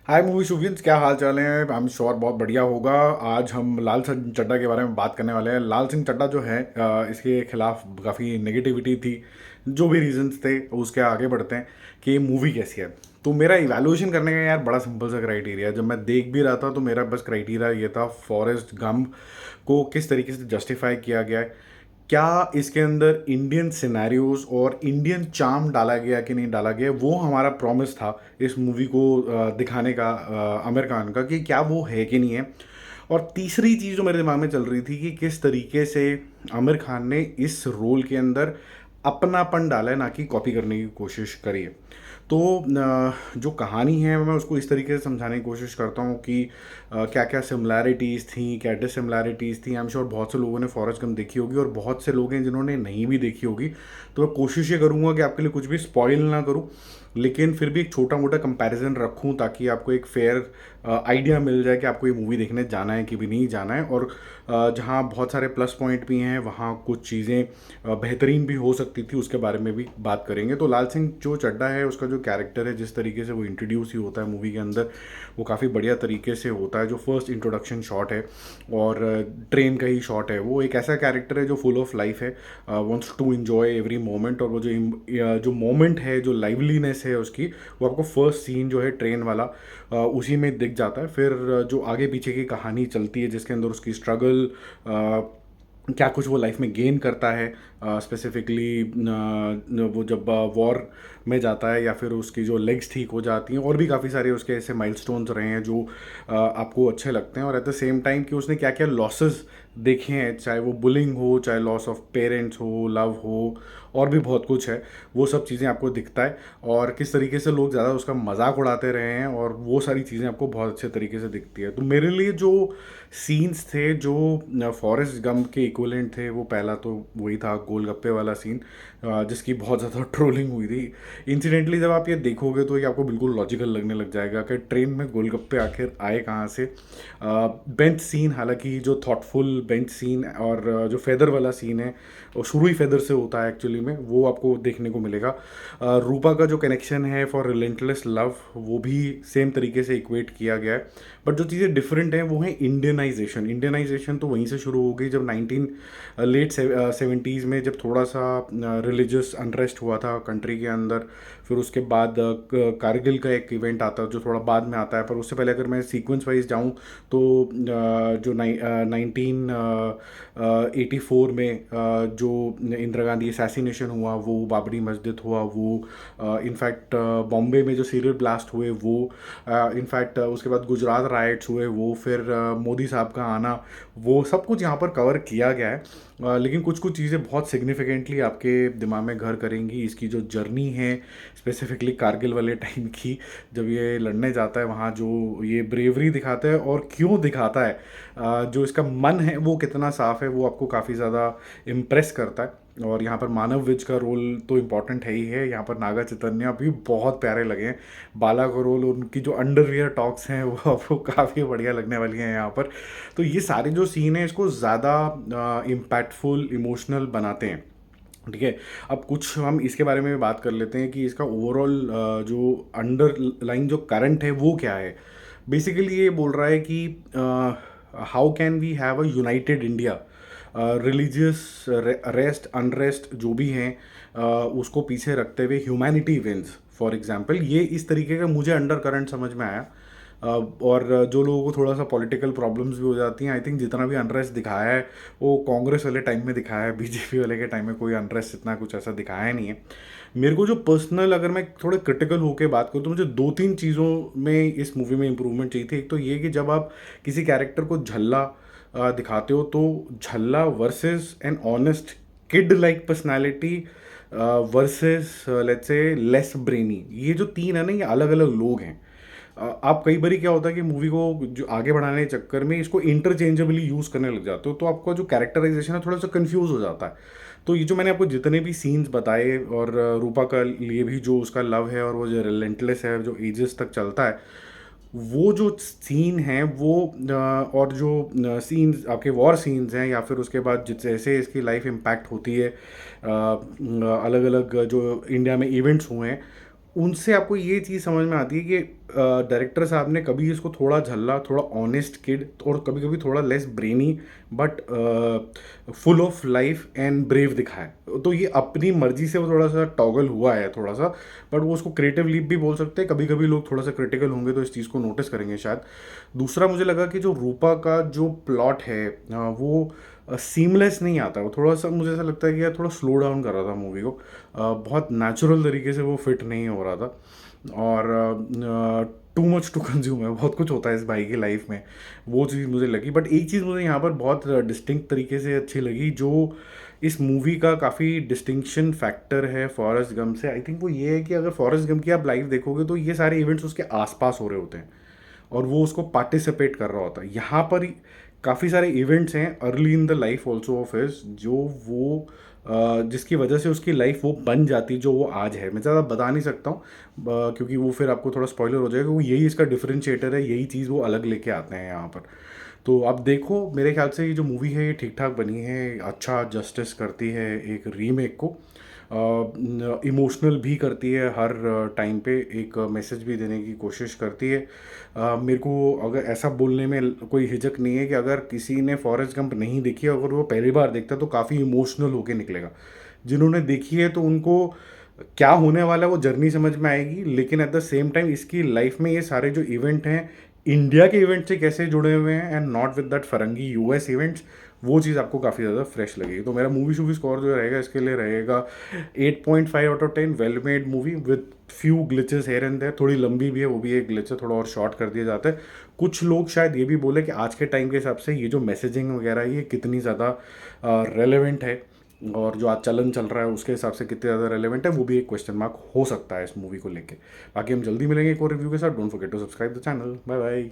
हाय movie शूफियंस, क्या हाल चाल है? आई एम श्योर बहुत बढ़िया होगा। आज हम लाल सिंह चड्ढा के बारे में बात करने वाले हैं। लाल सिंह चड्ढा जो है इसके खिलाफ काफ़ी नेगेटिविटी थी। जो भी रीजंस थे उसके आगे बढ़ते हैं कि ये मूवी कैसी है। तो मेरा इवैल्यूएशन करने का यार बड़ा सिंपल सा क्राइटेरिया, जब मैं देख भी रहा था तो मेरा बस क्राइटेरिया ये था, फॉरेस्ट गंप को किस तरीके से जस्टिफाई किया गया है, क्या इसके अंदर इंडियन सिनेरियोज और इंडियन चार्म डाला गया कि नहीं डाला गया। वो हमारा प्रॉमिस था इस मूवी को दिखाने का, आमिर खान का, कि क्या वो है कि नहीं है। और तीसरी चीज़ जो मेरे दिमाग में चल रही थी कि किस तरीके से आमिर खान ने इस रोल के अंदर अपनापन डाला है, ना कि कॉपी करने की कोशिश करी है। तो जो कहानी है मैं उसको इस तरीके से समझाने की कोशिश करता हूँ कि क्या क्या सिमिलैरिटीज़ थी, क्या डिससिमिलैरिटीज़ थी। आई एम श्योर बहुत से लोगों ने फॉरेस्ट गंप देखी होगी और बहुत से लोग हैं जिन्होंने नहीं भी देखी होगी। तो मैं कोशिश ये करूँगा कि आपके लिए कुछ भी स्पॉइल ना करूँ, लेकिन फिर भी एक छोटा मोटा कंपैरिजन रखूं ताकि आपको एक फेयर आइडिया मिल जाए कि आपको ये मूवी देखने जाना है कि भी नहीं जाना है। और जहाँ बहुत सारे प्लस पॉइंट भी हैं, वहाँ कुछ चीज़ें बेहतरीन भी हो सकती थी, उसके बारे में भी बात करेंगे। तो लाल सिंह जो चड्ढा है उसका जो कैरेक्टर है, जिस तरीके से वो इंट्रोड्यूस ही होता है मूवी के अंदर, वो काफ़ी बढ़िया तरीके से होता है। जो फर्स्ट इंट्रोडक्शन शॉट है और ट्रेन का ही शॉट है, वो एक ऐसा कैरेक्टर है जो फुल ऑफ लाइफ है, wants to enjoy every moment. और वो जो मोमेंट है, जो लाइवलीनेस है उसकी, वो आपको फर्स्ट सीन जो है ट्रेन वाला उसी में दिख जाता है। फिर जो आगे पीछे की कहानी चलती है जिसके अंदर उसकी स्ट्रगल, क्या कुछ वो लाइफ में गेन करता है, स्पेसिफिकली वो जब वॉर में जाता है या फिर उसकी जो लेग्स ठीक हो जाती हैं, और भी काफ़ी सारे उसके ऐसे माइलस्टोन्स रहे हैं जो आपको अच्छे लगते हैं। और एट द सेम टाइम कि उसने क्या क्या लॉसेस देखे हैं, चाहे वो बुलिंग हो, चाहे लॉस ऑफ पेरेंट्स हो, लव हो, और भी बहुत कुछ है, वो सब चीज़ें आपको दिखता है। और किस तरीके से लोग ज़्यादा उसका मजाक उड़ाते रहे हैं, और वो सारी चीज़ें आपको बहुत अच्छे तरीके से दिखती है। तो मेरे लिए जो सीन्स थे जो फॉरेस्ट गंप के इक्विवेलेंट थे, वो पहला तो वही था गोलगप्पे वाला सीन, जिसकी बहुत ज़्यादा ट्रोलिंग हुई थी। इंसिडेंटली जब आप ये देखोगे तो ये आपको बिल्कुल लॉजिकल लगने लग जाएगा कि ट्रेन में गोलगप्पे आखिर आए कहाँ से। बेंच सीन, हालांकि जो थॉटफुल बेंच सीन और जो फेदर वाला सीन है, वो शुरू ही फेदर से होता है एक्चुअली में, वो आपको देखने को मिलेगा। रूपा का जो कनेक्शन है फॉर रिलेंटलेस लव, वो भी सेम तरीके से इक्वेट किया गया है। बट जो चीज़ें डिफरेंट हैं वो है इंडियनाइजेशन। इंडियनाइजेशन तो वहीं से शुरू हो गई जब लेट सेवेंटीज़ में, जब थोड़ा सा रिलीजियस अनरेस्ट हुआ था कंट्री के अंदर। फिर उसके बाद कारगिल का एक इवेंट आता है जो थोड़ा बाद में आता है, पर उससे पहले अगर मैं सीक्वेंस वाइज जाऊँ तो जो 1984 में जो इंदिरा गांधी असैसिनेशन हुआ, वो बाबरी मस्जिद हुआ, वो इनफैक्ट बॉम्बे में जो सीरियल ब्लास्ट हुए वो, इनफैक्ट उसके बाद गुजरात राइट्स हुए वो, फिर मोदी साहब का आना, वो सब कुछ यहाँ पर कवर किया गया है। लेकिन कुछ कुछ चीज़ें बहुत सिग्निफिकेंटली आपके दिमाग में घर करेंगी। इसकी जो जर्नी है, स्पेसिफिकली कारगिल वाले टाइम की, जब ये लड़ने जाता है वहाँ, जो ये ब्रेवरी दिखाता है और क्यों दिखाता है, जो इसका मन है वो कितना साफ है, वो आपको काफ़ी ज़्यादा इम्प्रेस करता है। और यहाँ पर मानव विज का रोल तो इम्पॉर्टेंट है ही है। यहाँ पर नागा चैतन्य भी बहुत प्यारे लगे हैं। बाला का रोल, उनकी जो अंडरवियर टॉक्स हैं वो आपको काफ़ी बढ़िया लगने वाली हैं यहाँ पर। तो ये सारे जो सीन हैं इसको ज़्यादा इम्पैक्टफुल, इमोशनल बनाते हैं। ठीक है, अब कुछ हम इसके बारे में भी बात कर लेते हैं कि इसका ओवरऑल जो अंडरलाइन जो करंट है वो क्या है। बेसिकली ये बोल रहा है कि how can we have a united India, religious rest unrest जो भी हैं, उसको पीछे रखते हुए ह्यूमैनिटी विंस, फॉर एग्जांपल। ये इस तरीके का मुझे अंडर करंट समझ में आया। और जो लोगों को थोड़ा सा पॉलिटिकल प्रॉब्लम्स भी हो जाती हैं, आई थिंक जितना भी अनरेस्ट दिखाया है वो कांग्रेस वाले टाइम में दिखाया है, बीजेपी वाले के टाइम में कोई अनरेस्ट इतना कुछ ऐसा दिखाया नहीं है। मेरे को जो पर्सनल, अगर मैं थोड़ा क्रिटिकल होकर बात करूँ, तो मुझे दो तीन चीज़ों में इस मूवी में इंप्रूवमेंट चाहिए थी। एक तो ये कि जब आप किसी कैरेक्टर को झल्ला दिखाते हो, तो झल्ला versus an honest kid like personality versus let's say less brainy, ये जो तीन है ना, ये अलग अलग लोग हैं। आप कई बारी क्या होता है कि मूवी को जो आगे बढ़ाने के चक्कर में इसको इंटरचेंजेबली यूज़ करने लग जाते हो, तो आपका जो कैरेक्टराइजेशन है थोड़ा सा कंफ्यूज हो जाता है। तो ये जो मैंने आपको जितने भी सीन्स बताए, और रूपा का लिए भी जो उसका लव है और वो जो रिलेंटलेस है, जो एजेस तक चलता है, वो जो सीन हैं वो और जो सीन्स आपके वॉर सीन्स हैं, या फिर उसके बाद जिस जैसे इसकी लाइफ इम्पैक्ट होती है, अलग अलग जो इंडिया में इवेंट्स हुए हैं, उनसे आपको ये चीज़ समझ में आती है कि डायरेक्टर साहब ने कभी इसको थोड़ा झल्ला, थोड़ा ऑनेस्ट किड और कभी कभी थोड़ा less brainy but full of life and brave दिखाया। तो ये अपनी मर्जी से वो थोड़ा सा टॉगल हुआ है थोड़ा सा, बट वो उसको क्रिएटिव लीप भी बोल सकते हैं। कभी कभी लोग थोड़ा सा क्रिटिकल होंगे तो इस चीज़ को नोटिस करेंगे शायद। दूसरा मुझे लगा कि जो रूपा का जो प्लॉट है वो सीमलेस नहीं आता, वो थोड़ा सा मुझे ऐसा लगता है कि यार थोड़ा स्लो डाउन कर रहा था मूवी को, बहुत नेचुरल तरीके से वो फिट नहीं हो रहा था। और टू मच टू कंज्यूम है, बहुत कुछ होता है इस भाई की लाइफ में, वो चीज़ मुझे लगी। बट एक चीज़ मुझे यहाँ पर बहुत डिस्टिंक्ट तरीके से अच्छी लगी, जो इस मूवी का काफ़ी डिस्टिंक्शन फैक्टर है फॉरेस्ट गम से, आई थिंक वो ये है कि अगर फॉरेस्ट गम की आप लाइव देखोगे तो ये सारे इवेंट्स उसके आसपास हो रहे होते हैं और वो उसको पार्टिसिपेट कर रहा होता है। यहाँ पर काफ़ी सारे इवेंट्स हैं early in the life also of his, जो वो जिसकी वजह से उसकी लाइफ वो बन जाती जो वो आज है। मैं ज़्यादा बता नहीं सकता हूँ क्योंकि वो फिर आपको थोड़ा स्पॉइलर हो जाएगा। वो यही इसका डिफरेंशिएटर है, यही चीज़ वो अलग लेके आते हैं यहाँ पर। तो आप देखो, मेरे ख्याल से ये जो मूवी है ये ठीक ठाक बनी है, अच्छा जस्टिस करती है एक रीमेक को, इमोशनल भी करती है हर टाइम पे, एक मैसेज भी देने की कोशिश करती है। मेरे को अगर ऐसा बोलने में कोई हिचक नहीं है कि अगर किसी ने फॉरेस्ट गंप नहीं देखी, अगर वो पहली बार देखता है तो काफ़ी इमोशनल होके निकलेगा। जिन्होंने देखी है तो उनको क्या होने वाला है वो जर्नी समझ में आएगी, लेकिन एट द सेम टाइम इसकी लाइफ में ये सारे जो इवेंट हैं इंडिया के इवेंट से कैसे जुड़े हुए हैं एंड नॉट विद दैट फरंगी यूएस इवेंट्स, वो चीज़ आपको काफ़ी ज़्यादा फ्रेश लगेगी। तो मेरा मूवी शूवी स्कोर जो रहेगा इसके लिए रहेगा 8.5 out of 10। Well made movie with few glitches here and there, थोड़ी लंबी भी है, वो भी एक ग्लिच है, थोड़ा और शॉर्ट कर दिया जाता है। कुछ लोग शायद ये भी बोले कि आज के टाइम के हिसाब से ये जो मैसेजिंग वगैरह है ये कितनी ज़्यादा रेलेवेंट है, और जो आज चलन चल रहा है उसके हिसाब से कितने ज़्यादा रेलेवेंट है, वो भी एक क्वेश्चन मार्क हो सकता है इस मूवी को लेके। बाकी हम जल्दी मिलेंगे एक और रिव्यू के साथ। Don't forget to subscribe the channel. Bye bye.